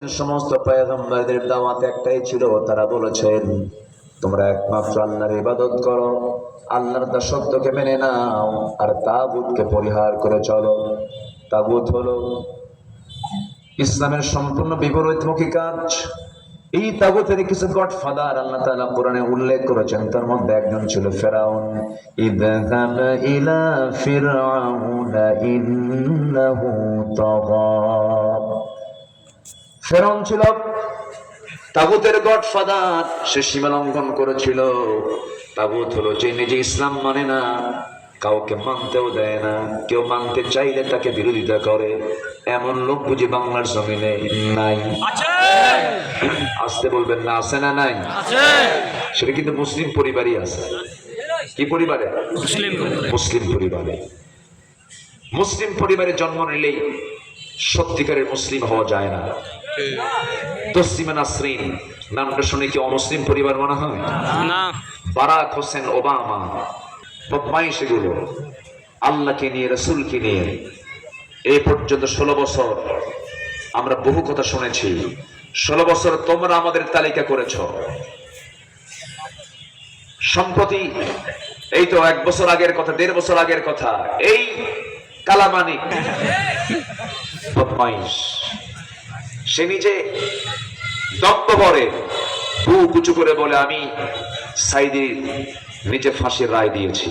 সমস্ত পয়গম্বরদের দাওয়াত একটাই ছিল, তারা বলেছেন তোমরা একমাত্র আল্লাহর ইবাদত করো, আল্লাহর দাসত্বকে মেনে নাও, আর তাগুতকে পরিহার করে চলো। তাগুত হলো ইসলামের সম্পূর্ণ বিপরীতমুখী কাজ। এই তাগুতের কিছু গডফাদার আল্লাহ তাআলা কোরআনে উল্লেখ করেছেন, তার মধ্যে একজন ছিল ফিরআউন। ইযহাব ইলা ফিরআউনা ইন্নাহু তাগা। ফিরআউন ছিল তাগুতের গডফাদার, সে সীমা লঙ্ঘন করেছিল। তাগুত হলো যে নিজে ইসলাম মানে না, কাউকে মানতেও দেয় না, কেউ মানতে চাইলে তাকে বিরোধিতা করে, এমন লোক বুঝি বাংলার জমিনে নাই? আসতে বলবেন না, আছে না নাই? সেটা কিন্তু মুসলিম পরিবারই আছে। কি পরিবারে? মুসলিম পরিবারে। মুসলিম পরিবারে জন্ম নিলেই সত্যিকারের মুসলিম হওয়া যায় না। তসলিমা নাসরিন নামটা শুনে কি অমুসলিম পরিবার মনে হয়? না। বারাক হোসেন ওবামা, বদমাইশ এগুলো, আল্লাহকে নিয়ে, রাসূলকে নিয়ে এই পর্যন্ত 16 বছর আমরা বহু কথা শুনেছি। 16 বছর তোমরা আমাদের তালিকা করেছ। সম্প্রতি এই তো 1 বছর আগের কথা, 1.5 বছর আগের কথা, এই কালামানিক বদমাইশ সে নিজে দপ্তরে বুক উঁচু করে বলে আমি সাইদি নিজে ফাঁসির রায় দিয়েছি।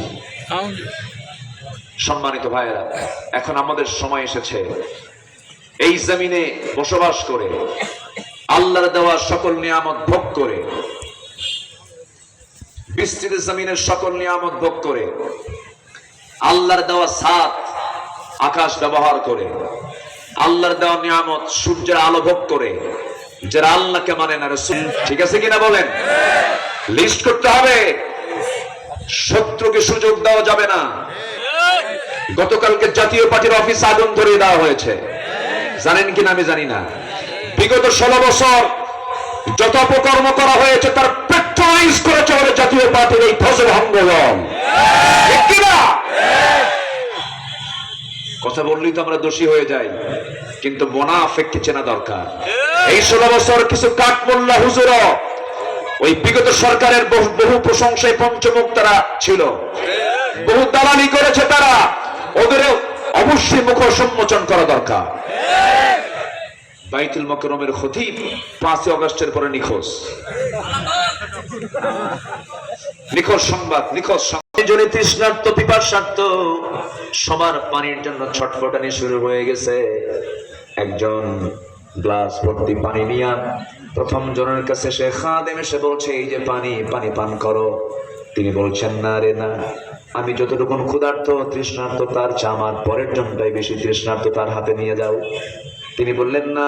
সম্মানিত ভাইয়েরা, এখন আমাদের সময় এসেছে এই জমিনে বসবাস করে আল্লাহর দেওয়া সকল নিয়ামত ভোগ করে, বিস্তৃত জমিনের সকল নিয়ামত ভোগ করে, আল্লাহর দেওয়া সাত আকাশ ব্যবহার করে, আল্লাহর দেওয়া নিয়ামত সূর্যের আলো ভোগ করে, যারা আল্লাহকে মানে না, রাসূল, ঠিক আছে কিনা বলেন? লিস্ট করতে হবে, শত্রুকে সুযোগ দেওয়া যাবে না। গতকালকে জাতীয় পার্টির অফিস আগুন ধরিয়ে দেওয়া হয়েছে, জানেন কিনা আমি জানি না। বিগত 16 বছর যত অপকর্ম করা হয়েছে তার পেট্রোলাইজ করেছে হলো জাতীয় পার্টির এই ধ্বজভঙ্গ দল। ঠিক কিনা? কথা বললেই তো আমরা দোষী হয়ে যাই, কিন্তু মুনাফিককে চেনা দরকার। এই 16 বছর কিছু কাঠমোল্লা হুজুর ওই বিগত সরকারের বহু প্রশংসায় পঞ্চমুখ তারা ছিল, বহু দালালি করেছে তারা, ওদের অবশ্যই মুখ সম্মোচন করা দরকার। বাইতুল মুকাররমের খতিব 5 আগস্টের পরে নিখোঁজ সংবাদ, নিখোঁজ জন্য তৃষ্ণার্ত, পিপাসার্ত, সবার পানির জন্য ছটফটানি শুরু হয়ে গেছে। একজন গ্লাস ভর্তি পানি নিয়ে প্রথম জনের কাছে সে খাদেম এসে বলছে এই যে পানি, পানি পান করো। তিনি বলছেন না রে না, আমি যতটুকু ক্ষুধার্ত তৃষ্ণার্ত তার চেয়ে আমার পরের জনটাই বেশি তৃষ্ণার্ত, তার হাতে নিয়ে যাও। তিনি বললেন না,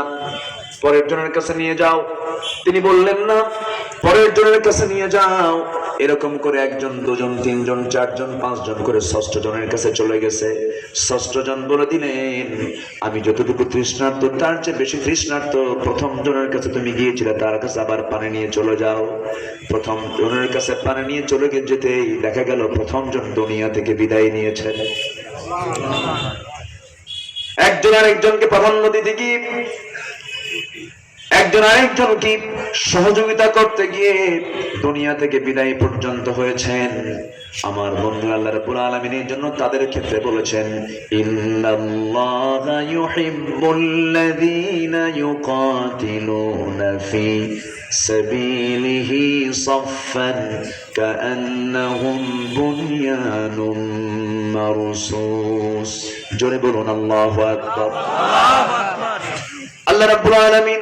পরের জনের কাছে নিয়ে যাও। তিনি বললেন না, পরের জনের কাছে নিয়ে যাও। এরকম করে 1 জন 2 জন 3 জন 4 জন 5 জন করে 6ষ্ঠ জনের কাছে চলে গেছে। 6ষ্ঠ জন বলে দিলেন আমি যতটুকু তৃষ্ণার্ত তার চেয়ে বেশি তৃষ্ণার্ত, প্রথম জনের কাছে তুমি গিয়েছিলে তার কাছে আবার পানি নিয়ে চলে যাও। প্রথম জনের কাছে পানি নিয়ে চলে যেতেই দেখা গেল প্রথম জন দুনিয়া থেকে বিদায় নিয়েছেন। একজন আরেকজনকে প্রাধান্য দিতে গিয়ে, একজন আরেকজনকে সহযোগিতা করতে গিয়ে দুনিয়া থেকে বিদায় পর্যন্ত হয়েছেন। আমার বন্ধু আল্লাহ রাব্বুল আলামিনের জন্য তাদের ক্ষেত্রে বলেছেন ইন্নাল্লাহা ইউহিব্বুল্লাযীনা ইউকাতিলুনা ফি সাবিলিহি সাফফান কাআন্নাহুম বুনয়ানুম মারসুস। জোরে বলুন আল্লাহু আকবার। আল্লাহ রাব্বুল আলামিন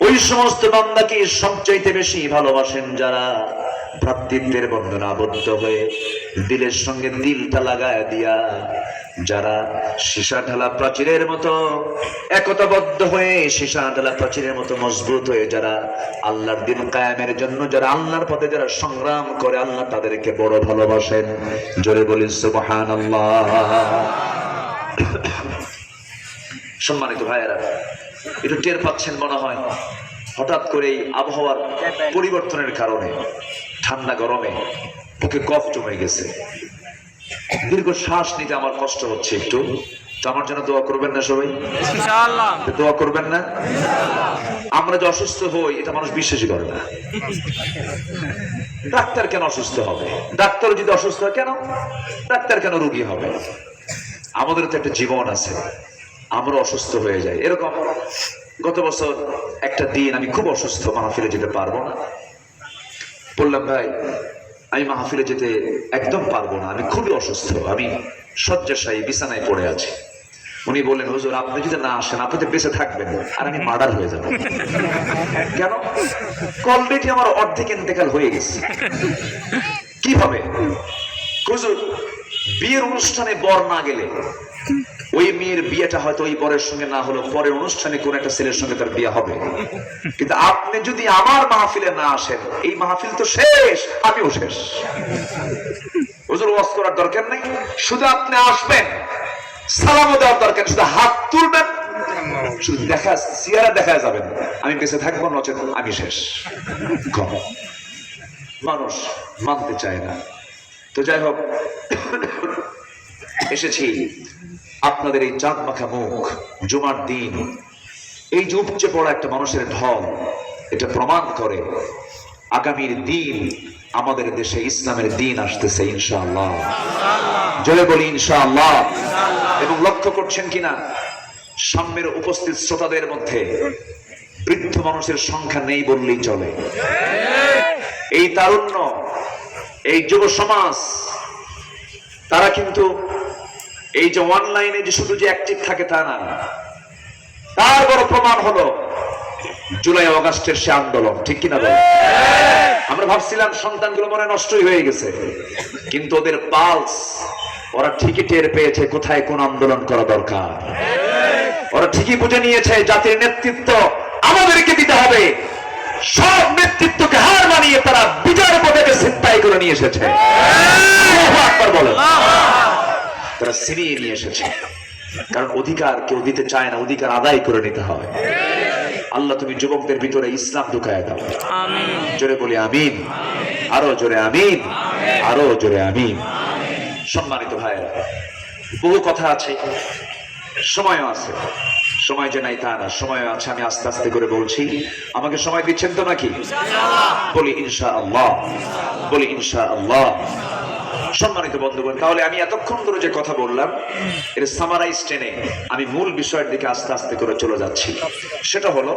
ওই সমস্ত বান্দাকে সবচাইতে বেশি ভালোবাসেন যারা ভ্রাতৃত্বের বন্ধনে আবদ্ধ হয়ে দিলের সঙ্গে দিলটা লাগায় দিয়া, যারা সীসা ঢালা প্রাচীরের মতো একতাবদ্ধ হয়ে, সীসা ঢালা প্রাচীরের মতো মজবুত হয়ে, যারা আল্লাহর দিন কায়েমের জন্য, যারা আল্লাহর পথে যারা সংগ্রাম করে, আল্লাহ তাদেরকে বড় ভালোবাসেন। জোরে বলি সুবহানাল্লাহ। সম্মানিত ভাইয়েরা, একটু টের পাচ্ছেন মনে হয় হঠাৎ করে এই আবহাওয়ার পরিবর্তনের কারণে ঠান্ডা গরমে বুকে কফ জমে গেছে, দীর্ঘ শ্বাস নিতে আমার কষ্ট হচ্ছে একটু। তো আমার জন্য দোয়া করবেন না সবাই? ইনশাআল্লাহ। দোয়া করবেন না? আমরা যে অসুস্থ হই এটা মানুষ বিশ্বাসই করে না। ডাক্তার কেন অসুস্থ হবে? ডাক্তার যদি অসুস্থ হয় কেন? ডাক্তার কেন রোগী হবে? আমাদের তো একটা জীবন আছে, আমরা অসুস্থ হয়ে যাই। এরকম গত বছর একটা দিন আমি খুব অসুস্থ, মাহফিলে যেতে পারবো না। বললাম ভাই আমি মাহফিলে যেতে একদম পারবো না, আমি খুবই অসুস্থ, আমি শয্যাশায়ী বিছানায় পড়ে আছি। উনি বললেন হুজুর আপনি যদি না আসেন আপনি তো বেঁচে থাকবেন আর আমি মার্ডার হয়ে যাবো। কেন? অলরেডি আমার অর্ধেক ইন্তেকাল হয়ে গেছে। কিভাবে? হুজুর বিয়ের অনুষ্ঠানে বর না গেলে ওই মেয়ের বিয়েটা হয়তো ওই বরের সঙ্গে না হলো পরের অনুষ্ঠানে কোন একটা ছেলের সঙ্গে তার বিয়ে হবে, কিন্তু আপনি যদি আমার মাহফিলে না আসেন এই মাহফিল তো শেষ, আমিও শেষ। হুজুর ওয়াজ করার দরকার নেই, শুধু আপনি আসবেন, সালামও দেওয়ার দরকার, শুধু হাত তুলবেন, শুধু দেখা চেহারা দেখা যাবেন, আমি বেঁচে থাকবো, নচেত আমি শেষ। মানুষ মানতে চায় না। তো যাই হোক, এসেছি আপনাদের এই চাঁদ মাখা মুখ জুমার দিন, এই যে উপচে পড়া একটা মানুষের ঢল, এটা প্রমাণ করে আগামীর দিন আমাদের দেশে ইসলামের দিন আসতেছে ইনশাআল্লাহ। জোরে বলি ইনশাআল্লাহ। এবং লক্ষ্য করছেন কিনা সামনের উপস্থিত শ্রোতাদের মধ্যে বৃদ্ধ মানুষের সংখ্যা নেই বললেই চলে। এই তারুণ্য, এই যুব সমাজ, তারা কিন্তু এই যে অনলাইনে যে শুধু যে অ্যাক্টিভ থাকে তা না, তার বড় প্রমাণ হলো জুলাই আগস্টের সে আন্দোলন, ঠিক কিনা বল? আমরা ভাবছিলাম সন্তানগুলো মনে নষ্টই হয়ে গেছে, কিন্তু ওদের পালস, ওরা ঠিকই টের পেয়েছে কোথায় কোন আন্দোলন করা দরকার। ওরা ঠিকই বুঝে নিয়েছে জাতির নেতৃত্ব আমাদেরকে দিতে হবে। সব নেতৃত্বকে হার মানিয়ে তারা বিজয়ের পথে ছিনতাই করে নিয়ে এসেছে। বলেন, তারা ছিনিয়ে নিয়ে এসেছে। কারণ অধিকার কেউ দিতে চায় না, অধিকার আদায় করে নিতে হয়। আল্লাহ তুমি যুবকদের ভিতরে ইসলাম ঢুকায় দাও, জোরে বলি আমিন, আরো জোরে আমিন, আরো জোরে আমিন। সম্মানিত ভাইয়েরা, বহু কথা আছে, সময়ও আছে, সময় যে নাই তা না, সময় আছে। আমি আস্তে আস্তে করে বলছি, আমাকে সময় দিচ্ছেন তো নাকি? বলি ইনশাআল্লাহ, বলি ইনশাআল্লাহ। সম্মানিত বন্ধুগণ, তাহলে আমি এতক্ষণ ধরে যে কথা বললাম এর সামারাইজ টেনে আমি মূল বিষয়ের দিকে আস্তে আস্তে করে চলে যাচ্ছি। সেটা হলো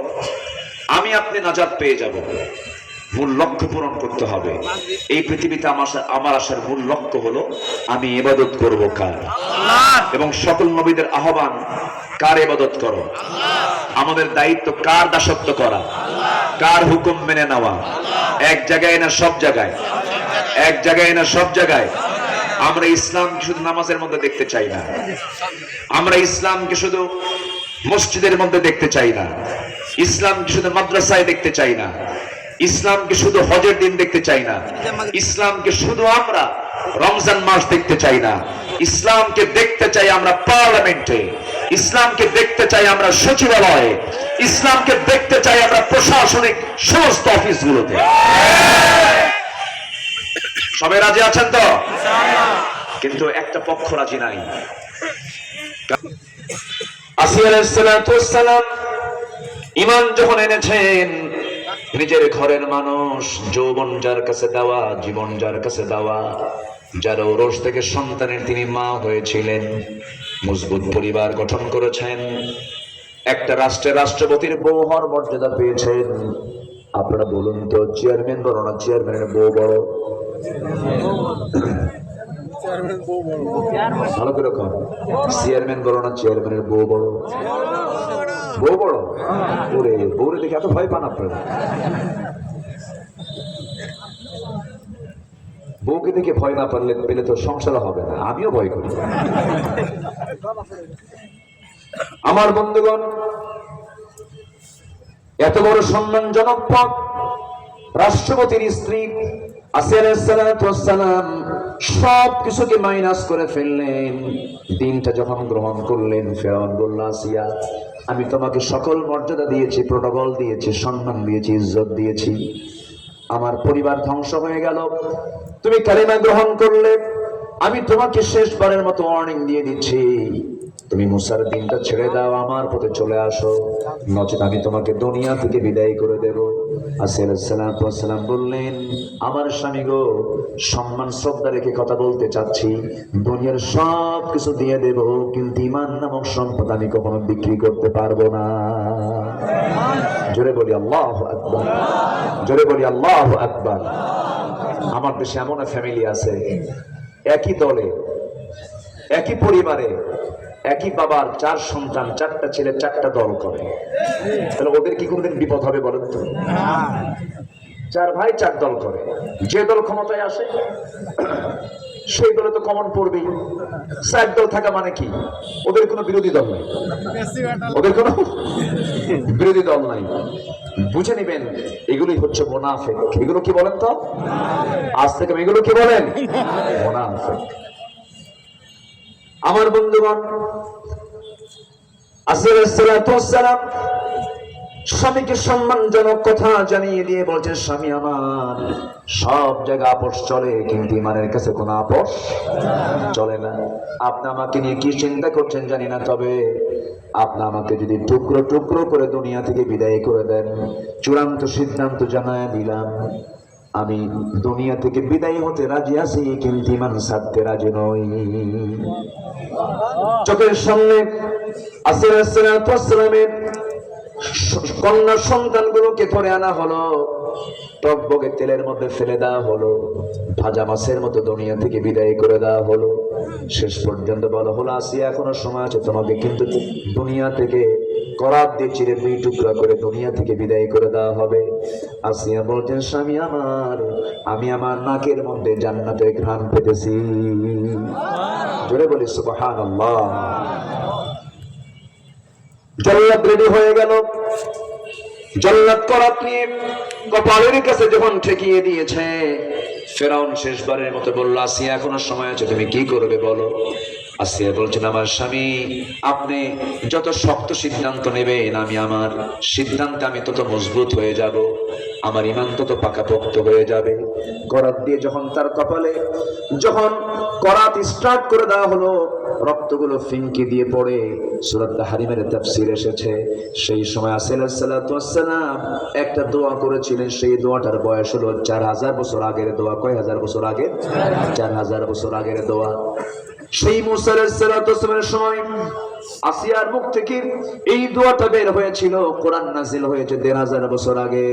আমি আপনি নাজাত পেয়ে যাব, মূল লক্ষ্য পূরণ করতে হবে। এই পৃথিবীতে আমার আসার মূল লক্ষ্য হলো আমি ইবাদত করব কার, এবং সকল নবীদের আহ্বান কার ইবাদত করো। আমাদের দায়িত্ব কার দাসত্ব করা, কার হুকুম মেনে নেওয়া। এক জায়গায় না সব জায়গায়, এক জায়গায় না সব জায়গায়। আমরা ইসলামকে শুধু নামাজের মধ্যে দেখতে চাই না, আমরা ইসলামকে শুধু মসজিদের মধ্যে দেখতে চাই না, ইসলামকে শুধু মাদ্রাসায় দেখতে চাই না, ইসলামকে শুধু হজের দিন দেখতে চাই না, ইসলামকে শুধু আমরা রমজান মাস দেখতে চাই না, ইসলামকে দেখতে চাই আমরা পার্লামেন্টে, ইসলামকে দেখতে চাই আমরা সচিবালয়ে, ইসলামকে দেখতে চাই আমরা প্রশাসনিক সমস্ত অফিসগুলোতে। সবাই রাজি আছেন তো? কিন্তু একটা পক্ষ রাজি নাই। আসিয়া আলাইহিস সালাতু ওয়াস সালাম ঈমান যখন এনেছেন, নিজের ঘরের মানুষ, যৌবন যার কাছে দেওয়া, জীবন যার কাছে দেওয়া, যার ওরস থেকে সন্তানের তিনি মা হয়েছিলেন, মজবুত পরিবার গঠন করেছেন, একটা রাষ্ট্রের রাষ্ট্রপতির বউ হওয়ার মর্যাদা পেয়েছেন। আপনারা বলুন তো, চেয়ারম্যান বড় না চেয়ারম্যানের বউ বড়? ভালো করে কন, চেয়ারম্যান বড় না চেয়ারম্যানের বউ বড়? বউ বড়। ওরে বউরে দেখে এত ভয় পান আপনারা? বউকে দেখে ভয় না পারলে পেলে তো সংসার হবে না। আমিও ভয় করি। আমার বন্ধুগণ, এত বড় সম্মানজনক পদ, রাষ্ট্রপতির স্ত্রী আসিয়া আলাইহিস সালাতু ওয়াস সালাম সব কিছুকে মাইনাস করে ফেললেন। দিনটা যখন গ্রহণ করলেন, ফেরাউন বলল, আসিয়া আমি তোমাকে সকল মর্যাদা দিয়েছি, প্রোটোকল দিয়েছি, সম্মান দিয়েছি, ইজ্জত দিয়েছি, আমার পরিবার ধ্বংস হয়ে গেল, তুমি কালিমা গ্রহণ করলে, আমি তোমাকে শেষবারের মতো ওয়ার্নিং দিয়ে দিচ্ছি, তুমি মুসার দিনটা ছেড়ে দাও, আমার পথে চলে আসো, নচেত আমি তোমাকে দুনিয়া থেকে বিদায় করে দেব। আসিয়া আলাইহিস সালাম বললেন, আমার স্বামী গো, সম্মান শ্রদ্ধা রেখে কথা বলতে চাচ্ছি, দুনিয়ার সব কিছু দিয়ে দেব, কিন্তু ঈমান নামক সম্পদ আমি কখনো বিক্রি করতে পারবো না। জোরে বলি আল্লাহু আকবার, জোরে বলি আল্লাহু আকবার। আমার দেশে এমন ফ্যামিলি আছে, একই দলে, একই পরিবারে, একই বাবার 4 সন্তান, 4টা ছেলে 4টা দল করে। তাহলে ওদের কি কোনদিন বিপদ হবে বলেন তো? 4 ভাই 4 দল করে, যে দল ক্ষমতায় আসে সেই দলে তো কমন পড়বেই। 4 দল থাকা মানে কি? ওদের কোনো বিরোধী দল নাই, ওদের কোনো বিরোধী দল নাই। বুঝে নিবেন, এগুলোই হচ্ছে মুনাফিক। এগুলো কি বলেন তো? আজ থেকে এগুলো কি বলেন? মুনাফিক। আমার বন্ধুগণ, আসিয়া আলাইহিস সালাম স্বামীকে সম্মানজনক কথা জানিয়ে দিয়ে বলছেন, স্বামী আমার, সব জায়গা আপোষ চলে, কিন্তু ইমানের কাছে কোনো আপোষ চলে না। আপনি আমাকে নিয়ে কি চিন্তা করছেন জানি না, তবে আপনি আমাকে যদি টুকরো টুকরো করে দুনিয়া থেকে বিদায় করে দেন, চূড়ান্ত সিদ্ধান্ত জানায় দিলাম, আমি দুনিয়া থেকে বিদায় হতে রাজি আছি, কিন্তু ঈমান ছাড়তে রাজি নই। চোখের সামনে আসিয়া আলাইহিস সালামের কন্যা সন্তানগুলোকে ধরে আনা হলো, টকবগে তেলের মধ্যে ফেলে দেওয়া হলো, ভাজা মাছের মতো দুনিয়া থেকে বিদায় করে দেওয়া হলো। শেষ পর্যন্ত বলা হলো, আসিয়া এখনো সময় আছে, তোমাকে কিন্তু দুনিয়া থেকে করাত দিয়ে চিরে 2 টুকরা করে দুনিয়া থেকে বিদায় করে দেওয়া হবে। আসিয়া বলছেন, স্বামী আমার, আমি আমার নাকের মধ্যে জান্নাতের ঘ্রাণ পেতেছি। জোরে বলি সুবহানাল্লাহ। জান্নাত রেডি হয়ে গেল। জান্নাত করাত নিয়ে কপালের কাছে যখন ঠেকিয়ে দিয়েছে, ফেরাউন শেষবারের মতো বলল, আসিয়া এখনো সময় আছে, তুমি কি করবে বলো। আসিয়া বলছেন, আমার স্বামী, আপনি যত শক্ত সিদ্ধান্ত নেবেন, আমি আমার সিদ্ধান্তে আমি তত মজবুত হয়ে যাব, আমার ঈমান তত পাকাপোক্ত হয়ে যাবে। করাত দিয়ে যখন তার কপালে যখন করাত স্টার্ট করে দেওয়া হলো, রক্তগুলো ফিনকি দিয়ে পড়ে। সূরা তাহরিমের তাফসীর এসেছে, সেই সময় আসিয়া আলাইহিস সালাম একটা দোয়া করেছিলেন, সেই দোয়াটার বয়স হলো 4000 বছর আগের দোয়া। কয় হাজার বছর আগে? 4000 বছর আগের দোয়া। সেই মুসা আলাইহিস সালামের সময় আসিয়ার মুখ থেকে এই দোয়াটা বের হয়েছিল। কোরআন নাযিল হয়েছে 1500 বছর আগে,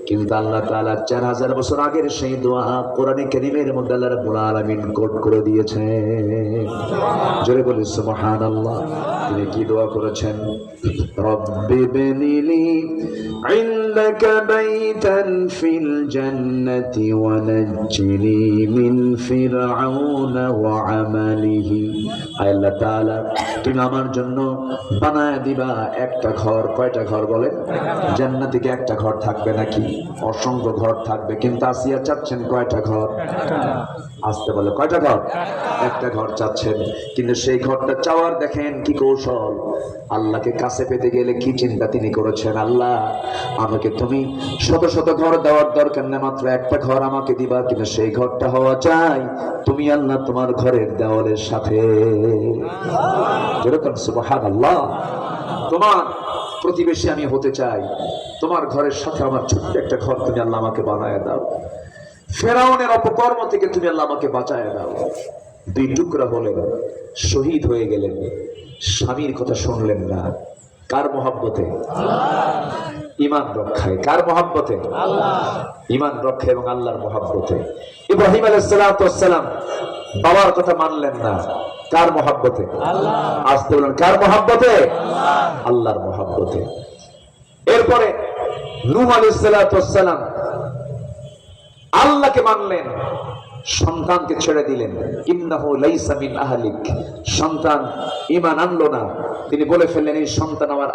কিন্তু আল্লাহ তাআলা 4000 বছর আগের সেই দোয়া কোরআনে কারীমের মধ্যে আল্লাহ রাব্বুল আলামিন কোট করে দিয়েছেন। জোরে বলি সুবহানাল্লাহ। তিনি কি দোয়া করেছেন? রব্বি বিনিলি ইনদাকা বাইতান ফিল জান্নাতি ওয়া নাজ্জিনি মিন ফিরআউনা ওয়া আমালিহি। আল্লাহ তাআলা, তুমি আমার জন্য বানায় দিবা একটা ঘর। কয়টা ঘর বলেন? জান্নাতে কি একটা ঘর থাকবে নাকি? অসংখ্য ঘর থাকবে, কিন্তু আসিয়া চাচ্ছেন কয়টা ঘর? আসতে বলে কয়টা ঘর? একটা ঘর চাচ্ছেন। কিন্তু সেই ঘরটা চাওয়ার দেখেন কি কৌশল। আল্লাহকে কাছে পেতে গেলে কি চিন্তা তিনি করেছেন, আল্লাহ আমাকে তুমি শত শত ঘর দেওয়ার দরকার না, মাত্র একটা ঘর আমাকে দিবা, কিন্তু সেই ঘরটা হওয়া চাই তুমি আল্লাহ তোমার ঘরের দেওয়ালের সাথে। যেরকম সুবহানাল্লাহ, তোমার প্রতিবেশী আমি হতে চাই, তোমার ঘরের সাথে আমার ছোট্ট একটা ঘর তুমি আল্লাহ আমাকে বানায় দাও। ফেরাউনের অপকর্ম থেকে তুমি আল্লাহ আমাকে বাঁচায় দাও। 2 টুকরা হলেন, শহীদ হয়ে গেলেন, স্বামীর কথা শুনলেন না। কার মহব্বতে? ঈমান রক্ষায়। কার মহব্বতে? ঈমান রক্ষা এবং আল্লাহর মহব্বতে। ইব্রাহিম আলাইহিস সালাম বাবার কথা মানলেন না। কার মহব্বতে? আসতে বলেন, কার মহব্বতে? আল্লাহর মহব্বতে। এরপরে নূহ আলাইহিস সালাম আল্লাহকে মানলেন, সন্তানকে ছেড়ে দিলেন। ইন্নাহু লাইসা মিন আহলিক। সন্তান ঈমান আনলো না, তিনি বলে ফেললেন, এই সন্তান আমার